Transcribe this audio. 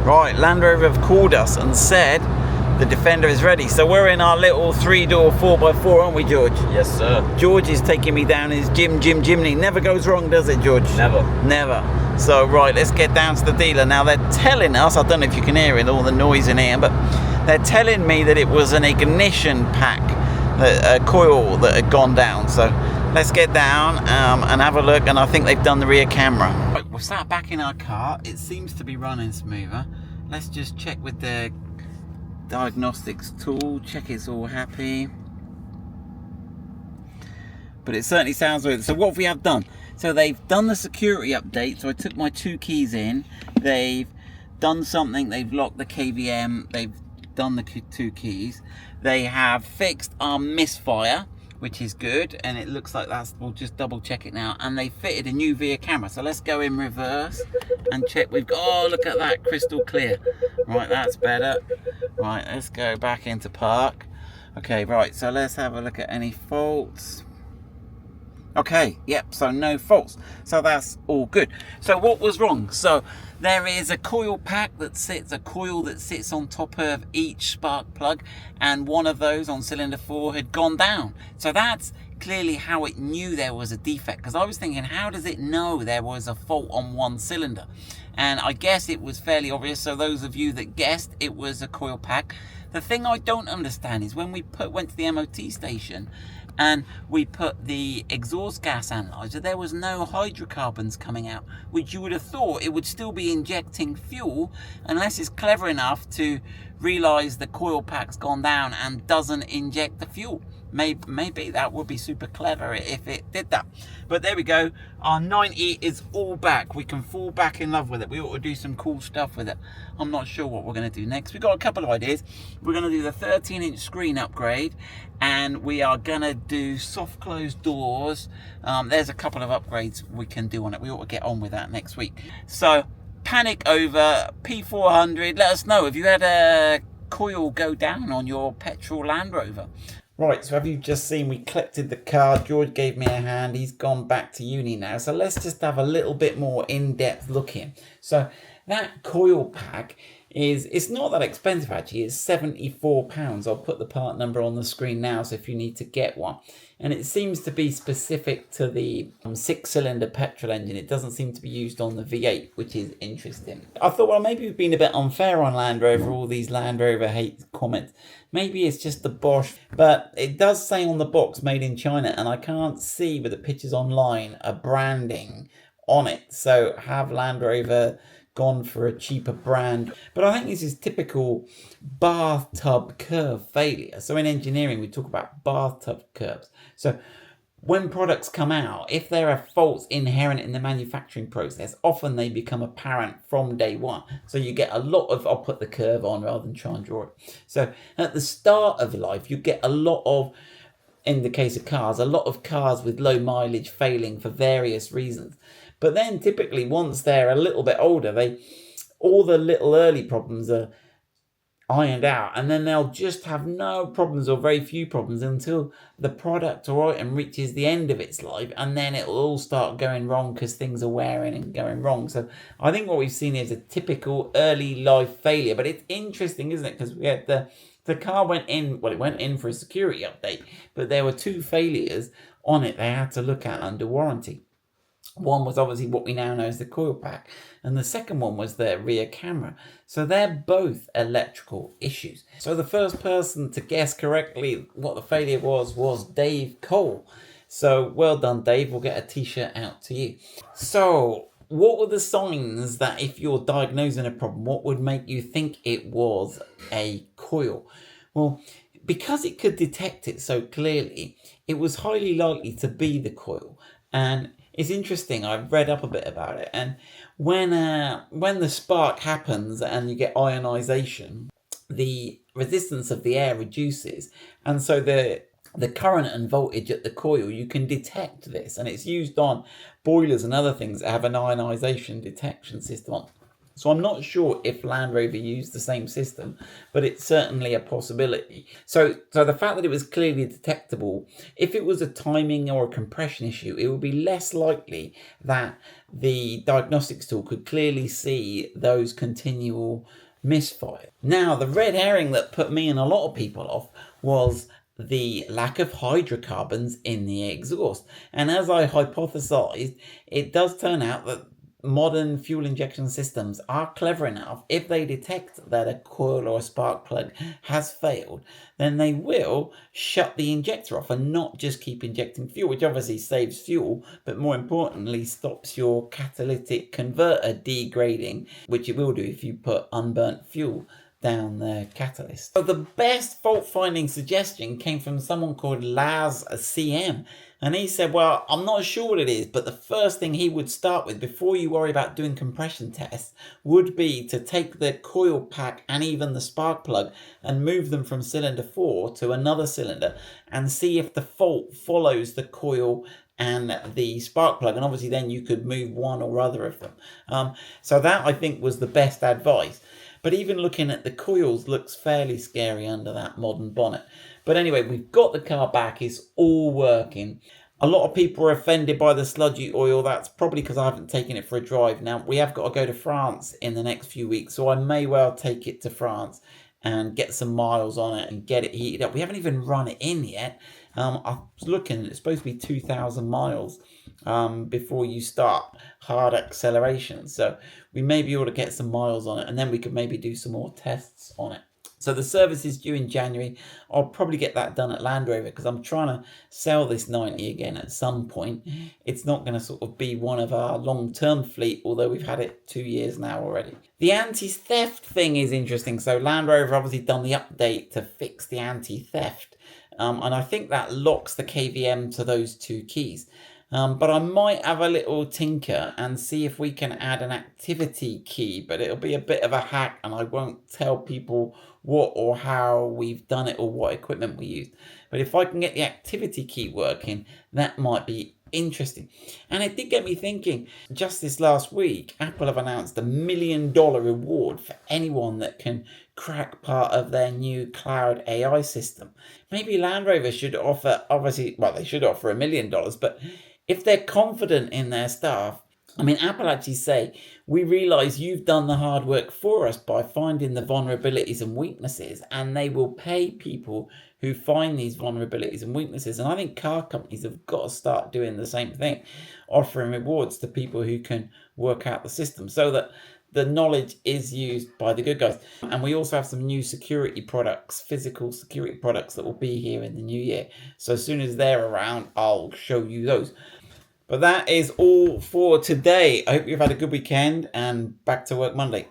Right, Land Rover have called us and said the Defender is ready. So we're in our little 3-door 4x4, aren't we, George? Yes, sir. George is taking me down his Jimny. Never goes wrong, does it, George? Never. Never. So, right, let's get down to the dealer. Now, they're telling us, I don't know if you can hear it, all the noise in here, but they're telling me that it was an ignition pack, a coil that had gone down. So let's get down and have a look, and I think they've done the rear camera. Right, we're sat back in our car. It seems to be running smoother. Let's just check with the diagnostics tool, check it's all happy. But it certainly sounds weird. So what we have done, so they've done the security update. So I took my 2 keys in, they've done something, they've locked the KVM, they've done the 2 keys, they have fixed our misfire, which is good, and it looks like that's, we'll just double check it now, and they fitted a new rear camera. So let's go in reverse and check. We've got, oh, look at that, crystal clear. Right, that's better. Right, let's go back into park. Okay, right, so let's have a look at any faults. Okay, yep, so no faults. So that's all good. So what was wrong? So there is a coil pack that sits, a coil that sits on top of each spark plug, and one of those on cylinder 4 had gone down. So that's clearly how it knew there was a defect, because I was thinking, how does it know there was a fault on one cylinder? And I guess it was fairly obvious. So those of you that guessed, it was a coil pack. The thing I don't understand is when we went to the MOT station and we put the exhaust gas analyzer, there was no hydrocarbons coming out, which you would have thought it would still be injecting fuel, unless it's clever enough to realize the coil pack's gone down and doesn't inject the fuel. Maybe that would be super clever if it did that. But there we go. Our 90 is all back. We can fall back in love with it. We ought to do some cool stuff with it. I'm not sure what we're going to do next. We've got a couple of ideas. We're going to do the 13-inch screen upgrade, and we are going to do soft closed doors. There's a couple of upgrades we can do on it. We ought to get on with that next week. So panic over P400. Let us know if you had a coil go down on your petrol Land Rover. Right, so have you just seen we collected the car? George gave me a hand. He's gone back to uni now. So let's just have a little bit more in-depth look in. So that coil pack it's not that expensive actually. It's £74. I'll put the part number on the screen now, so if you need to get one. And it seems to be specific to the 6-cylinder petrol engine. It doesn't seem to be used on the V8, which is interesting. I thought, well, maybe we've been a bit unfair on Land Rover, all these Land Rover hate comments. Maybe it's just the Bosch, but it does say on the box made in China, and I can't see with the pictures online a branding on it. So have Land Rover gone for a cheaper brand? But I think this is typical bathtub curve failure. So in engineering, we talk about bathtub curves. So when products come out, if there are faults inherent in the manufacturing process, often they become apparent from day one. So you get a lot of, I'll put the curve on rather than try and draw it. So at the start of life, you get a lot of, in the case of cars, a lot of cars with low mileage failing for various reasons. But then typically once they're a little bit older, all the little early problems are ironed out, and then they'll just have no problems or very few problems until the product or item reaches the end of its life, and then it'll all start going wrong because things are wearing and going wrong. So I think what we've seen is a typical early life failure. But it's interesting, isn't it? Because we had the car went in, well, it went in for a security update, but there were 2 failures on it they had to look at under warranty. One was obviously what we now know as the coil pack, and the second one was the rear camera. So they're both electrical issues. So the first person to guess correctly what the failure was Dave Cole. So well done, Dave. We'll get a t-shirt out to you. So what were the signs that if you're diagnosing a problem, what would make you think it was a coil? Well, because it could detect it so clearly, it was highly likely to be the coil. And it's interesting, I've read up a bit about it, and when the spark happens and you get ionization, the resistance of the air reduces, and so the current and voltage at the coil, you can detect this, and it's used on boilers and other things that have an ionization detection system on. So I'm not sure if Land Rover used the same system, but it's certainly a possibility. So the fact that it was clearly detectable, if it was a timing or a compression issue, it would be less likely that the diagnostics tool could clearly see those continual misfire. Now, the red herring that put me and a lot of people off was the lack of hydrocarbons in the exhaust. And as I hypothesized, it does turn out that modern fuel injection systems are clever enough. If they detect that a coil or a spark plug has failed, then they will shut the injector off and not just keep injecting fuel, which obviously saves fuel, but more importantly stops your catalytic converter degrading, which it will do if you put unburnt fuel down the catalyst. So the best fault finding suggestion came from someone called Laz CM, and he said, well, I'm not sure what it is, but the first thing he would start with before you worry about doing compression tests would be to take the coil pack and even the spark plug and move them from cylinder 4 to another cylinder and see if the fault follows the coil and the spark plug, and obviously then you could move one or other of them. So that, I think, was the best advice. But even looking at the coils looks fairly scary under that modern bonnet. But anyway, we've got the car back. It's all working. A lot of people are offended by the sludgy oil. That's probably because I haven't taken it for a drive. Now, we have got to go to France in the next few weeks, so I may well take it to France and get some miles on it and get it heated up. We haven't even run it in yet. I was looking, it's supposed to be 2,000 miles before you start hard acceleration. So we may be able to get some miles on it, and then we could maybe do some more tests on it. So the service is due in January. I'll probably get that done at Land Rover because I'm trying to sell this 90 again at some point. It's not going to sort of be one of our long-term fleet, although we've had it 2 years now already. The anti-theft thing is interesting. So Land Rover obviously done the update to fix the anti-theft. And I think that locks the KVM to those two keys. But I might have a little tinker and see if we can add an activity key, but it'll be a bit of a hack and I won't tell people what or how we've done it or what equipment we used. But if I can get the activity key working, that might be interesting. And it did get me thinking, just this last week, Apple have announced $1 million reward for anyone that can crack part of their new cloud AI system. Maybe Land Rover should offer, obviously, well, they should offer $1 million, but if they're confident in their staff, I mean, Apple actually say, we realize you've done the hard work for us by finding the vulnerabilities and weaknesses, and they will pay people who find these vulnerabilities and weaknesses. And I think car companies have got to start doing the same thing, offering rewards to people who can work out the system so that the knowledge is used by the good guys. And we also have some new security products, physical security products that will be here in the new year. So as soon as they're around, I'll show you those. But that is all for today. I hope you've had a good weekend and back to work Monday.